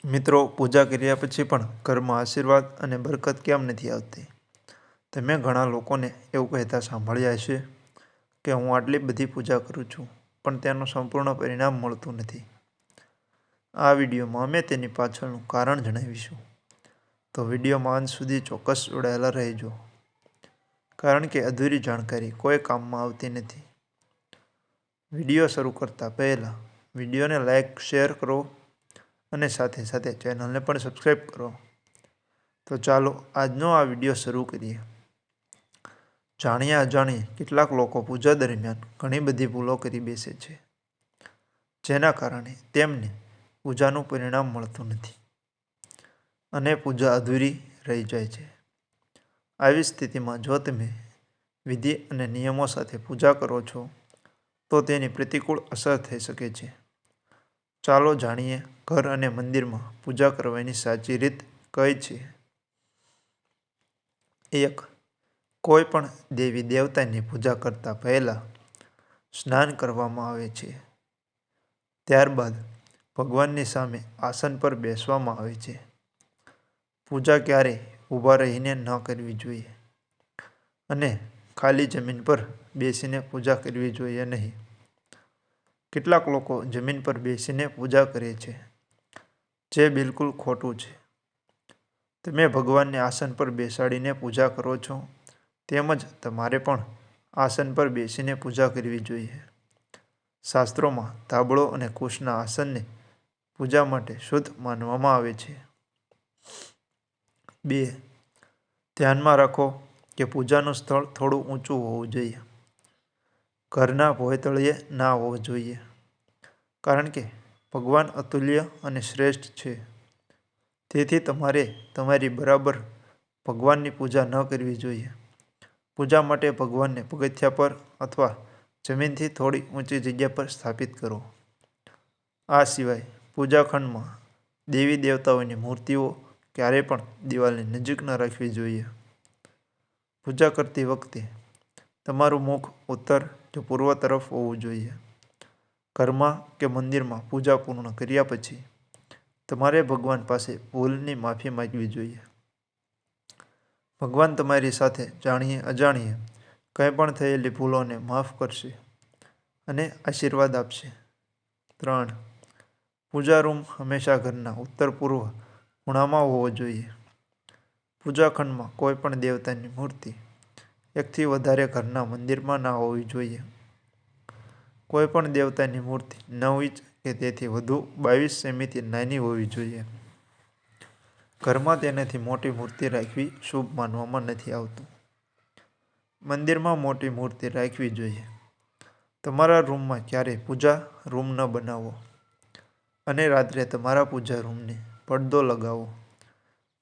મિત્રો, પૂજા કર્યા પછી પણ ઘરમાં આશીર્વાદ અને બરકત કેમ નથી આવતી? તમે ઘણા લોકોને એવું કહેતા સાંભળ્યા હશે કે હું આટલી બધી પૂજા કરું છું, પણ તેનું સંપૂર્ણ પરિણામ મળતું નથી. આ વિડીયોમાં અમે તેની પાછળનું કારણ જણાવીશું. તો વિડીયોમાં અંત સુધી ચોક્કસ જોડાયેલા રહેજો, કારણ કે અધૂરી જાણકારી કોઈ કામમાં આવતી નથી. વિડીયો શરૂ કરતા પહેલાં વિડીયોને લાઈક, શેર કરો અને સાથે સાથે ચેનલને પણ સબસ્ક્રાઈબ કરો. તો ચાલો આજનો આ વિડીયો શરૂ કરીએ. જાણીએ અજાણીએ કેટલાક લોકો પૂજા દરમિયાન ઘણી બધી ભૂલો કરી બેસે છે, જેના કારણે તેમને પૂજાનું પરિણામ મળતું નથી અને પૂજા અધૂરી રહી જાય છે. આવી સ્થિતિમાં જો તમે વિધિ અને નિયમો સાથે પૂજા કરો છો, તો તેની પ્રતિકૂળ અસર થઈ શકે છે. ચાલો જાણીએ ઘર અને મંદિરમાં પૂજા કરવાની સાચી રીત કઈ છે. 1. કોઈ પણ દેવી દેવતાની પૂજા કરતા પહેલા સ્નાન કરવામાં આવે છે. ત્યારબાદ ભગવાનની સામે આસન પર બેસવામાં આવે છે. પૂજા ક્યારેય ઊભા રહીને ન કરવી જોઈએ અને ખાલી જમીન પર બેસીને પૂજા કરવી જોઈએ નહીં. કેટલાક લોકો જમીન પર બેસીને પૂજા કરે છે, જે બિલકુલ ખોટું છે. તમે ભગવાનને આસન પર બેસાડીને પૂજા કરો છો, તેમજ તમારે પણ આસન પર બેસીને પૂજા કરવી જોઈએ. શાસ્ત્રોમાં ધાબળો અને કુશના આસનને પૂજા માટે શુદ્ધ માનવામાં આવે છે. 2. ધ્યાનમાં રાખો કે પૂજાનું સ્થળ થોડું ઊંચું હોવું જોઈએ. ઘરના ભોંયતળિયે ના હોવું જોઈએ, કારણ કે ભગવાન અતુલ્ય અને શ્રેષ્ઠ છે. તેથી તમારે તમારી બરાબર ભગવાનની પૂજા ન કરવી જોઈએ. પૂજા માટે ભગવાનને પગથિયા પર અથવા જમીનથી થોડી ઊંચી જગ્યા પર સ્થાપિત કરો. આ સિવાય પૂજા ખંડમાં દેવી દેવતાઓની મૂર્તિઓ ક્યારેય પણ દિવાલની નજીક ન રાખવી જોઈએ. પૂજા કરતી વખતે તમારું મુખ ઉત્તર કે પૂર્વ તરફ હોવું જોઈએ. ઘરમાં કે મંદિરમાં પૂજા પૂર્ણ કર્યા પછી તમારે ભગવાન પાસે ભૂલની માફી માંગવી જોઈએ. ભગવાન તમારી સાથે જાણીએ અજાણીએ કંઈ પણ થયેલી ભૂલોને માફ કરશે અને આશીર્વાદ આપશે. 3. પૂજા રૂમ હંમેશા ઘરના ઉત્તર-પૂર્વ ખૂણામાં હોવો જોઈએ. પૂજા ખંડમાં કોઈ પણ દેવતાની મૂર્તિ એકથી વધારે ઘરના મંદિરમાં ના હોવી જોઈએ. કોઈ પણ દેવતાની મૂર્તિ 9 ઇંચ કે તેથી વધુ 22 સેમીથી નાની હોવી જોઈએ. ઘરમાં તેનાથી મોટી મૂર્તિ રાખવી શુભ માનવામાં નથી આવતું. મંદિરમાં મોટી મૂર્તિ રાખવી જોઈએ. તમારા રૂમમાં ક્યારેય પૂજા રૂમ ન બનાવો અને રાત્રે તમારા પૂજા રૂમને પડદો લગાવો.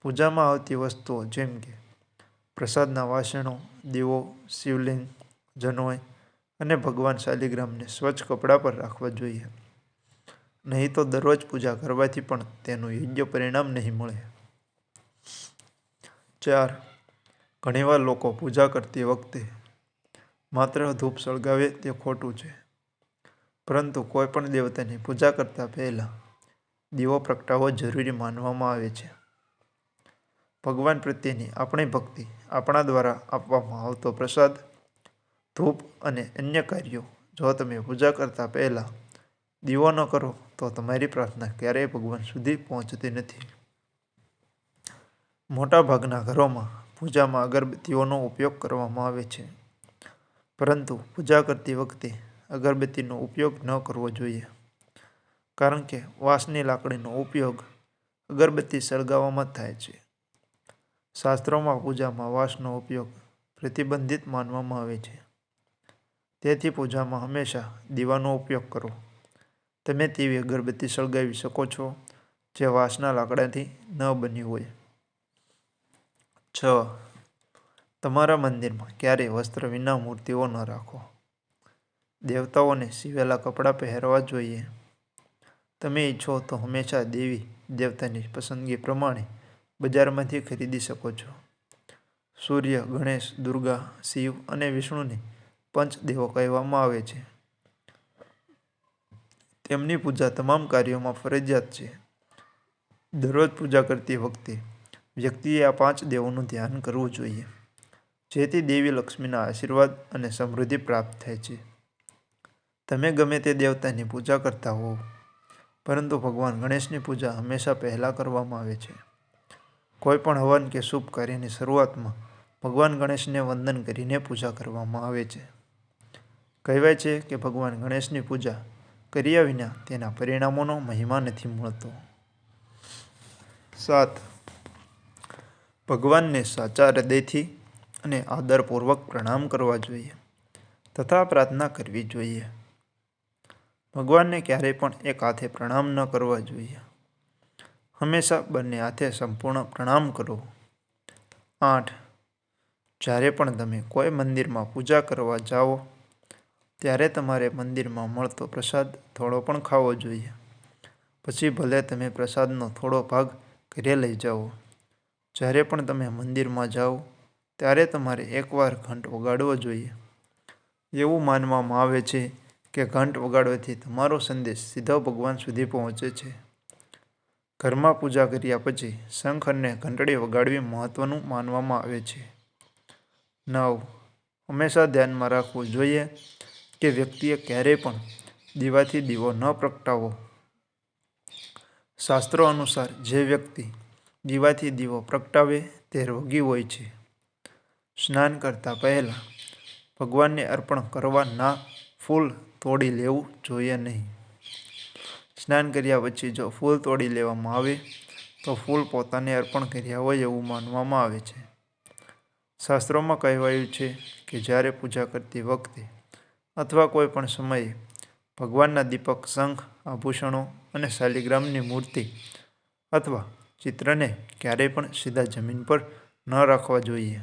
પૂજામાં આવતી વસ્તુઓ જેમ કે પ્રસાદના વાસણો, દીવો, શિવલિંગ, જનોઈ અને ભગવાન શાલિગ્રામને સ્વચ્છ કપડા પર રાખવા જોઈએ. નહીં તો દરરોજ પૂજા કરવાથી પણ તેનું યોગ્ય પરિણામ નહીં મળે. 4. ઘણીવાર લોકો પૂજા કરતી વખતે માત્ર ધૂપ સળગાવે તે ખોટું છે. પરંતુ કોઈ પણ દેવતાની પૂજા કરતા પહેલા દીવો પ્રગટાવવો જરૂરી માનવામાં આવે છે. ભગવાન પ્રત્યેની આપણી ભક્તિ, આપણા દ્વારા આપવામાં આવતો પ્રસાદ, ધૂપ અને અન્ય કાર્યો જો તમે પૂજા કરતા પહેલા દીવો ન કરો તો તમારી પ્રાર્થના ક્યારેય ભગવાન સુધી પહોંચતી નથી. મોટાભાગના ઘરોમાં પૂજામાં અગરબત્તીઓનો ઉપયોગ કરવામાં આવે છે, પરંતુ પૂજા કરતી વખતે અગરબત્તીનો ઉપયોગ ન કરવો જોઈએ, કારણ કે વાંસની લાકડીનો ઉપયોગ અગરબત્તી સળગાવવામાં થાય છે. શાસ્ત્રોમાં પૂજામાં વાંસનો ઉપયોગ પ્રતિબંધિત માનવામાં આવે છે. તેથી પૂજામાં હંમેશા દીવાનો ઉપયોગ કરો. તમે તેવી અગરબત્તી સળગાવી શકો છો જે વાંસના લાકડાથી ન બની હોય. 6. તમારા મંદિરમાં ક્યારેય વસ્ત્ર વિના મૂર્તિઓ ન રાખો. દેવતાઓને સીવેલા કપડાં પહેરવા જોઈએ. તમે ઈચ્છો તો હંમેશા દેવી દેવતાની પસંદગી પ્રમાણે બજારમાંથી ખરીદી શકો છો. સૂર્ય, ગણેશ, દુર્ગા, શિવ અને વિષ્ણુને પંચદેવો કહેવામાં આવે છે. તેમની પૂજા તમામ કાર્યોમાં ફરજિયાત છે. દરરોજ પૂજા કરતી વખતે વ્યક્તિએ આ 5 દેવોનું ધ્યાન કરવું જોઈએ, જેથી દેવી લક્ષ્મીના આશીર્વાદ અને સમૃદ્ધિ પ્રાપ્ત થાય છે. તમે ગમે તે દેવતાની પૂજા કરતા હોવ, પરંતુ ભગવાન ગણેશની પૂજા હંમેશા પહેલાં કરવામાં આવે છે. કોઈ પણ હવન કે શુભ કાર્યની શરૂઆતમાં ભગવાન ગણેશને વંદન કરીને પૂજા કરવામાં આવે છે. કહેવાય છે કે ભગવાન ગણેશની પૂજા કર્યા વિના તેના પરિણામોનો મહિમા નથી મળતો. 7. ભગવાનને સાચા હૃદયથી અને આદરપૂર્વક પ્રણામ કરવા જોઈએ તથા પ્રાર્થના કરવી જોઈએ. ભગવાનને ક્યારેય પણ એક હાથે પ્રણામ ન કરવા જોઈએ. હંમેશા બંને હાથે સંપૂર્ણ પ્રણામ કરો. 8. જ્યારે પણ તમે કોઈ મંદિરમાં પૂજા કરવા જાઓ ત્યારે તમારે મંદિરમાં મળતો પ્રસાદ થોડો પણ ખાવો જોઈએ. પછી ભલે તમે પ્રસાદનો થોડો ભાગ ઘરે લઈ જાઓ. જ્યારે પણ તમે મંદિરમાં જાઓ ત્યારે તમારે એકવાર ઘંટ વગાડવો જોઈએ. એવું માનવામાં આવે છે કે ઘંટ વગાડવાથી તમારો સંદેશ સીધો ભગવાન સુધી પહોંચે છે. ઘરમાં પૂજા કર્યા પછી શંખ અને ઘંટડી વગાડવી મહત્વનું માનવામાં આવે છે. 9. હંમેશા ધ્યાનમાં રાખવું જોઈએ કે વ્યક્તિએ ક્યારેય પણ દીવાથી દીવો ન પ્રગટાવવો. શાસ્ત્રો અનુસાર જે વ્યક્તિ દીવાથી દીવો પ્રગટાવે તે રોગી હોય છે. સ્નાન કરતા પહેલા ભગવાનને અર્પણ કરવાના ફૂલ તોડી લેવું જોઈએ નહીં. સ્નાન કર્યા પછી જો ફૂલ તોડી લેવામાં આવે તો ફૂલ પોતાને અર્પણ કર્યા હોય એવું માનવામાં આવે છે. શાસ્ત્રોમાં કહેવાયું છે કે જ્યારે પૂજા કરતી વખતે અથવા કોઈ પણ સમયે ભગવાનના દીપક, શંખ, આભૂષણો અને શાલિગ્રામની મૂર્તિ અથવા ચિત્રને ક્યારેય પણ સીધા જમીન પર ન રાખવા જોઈએ.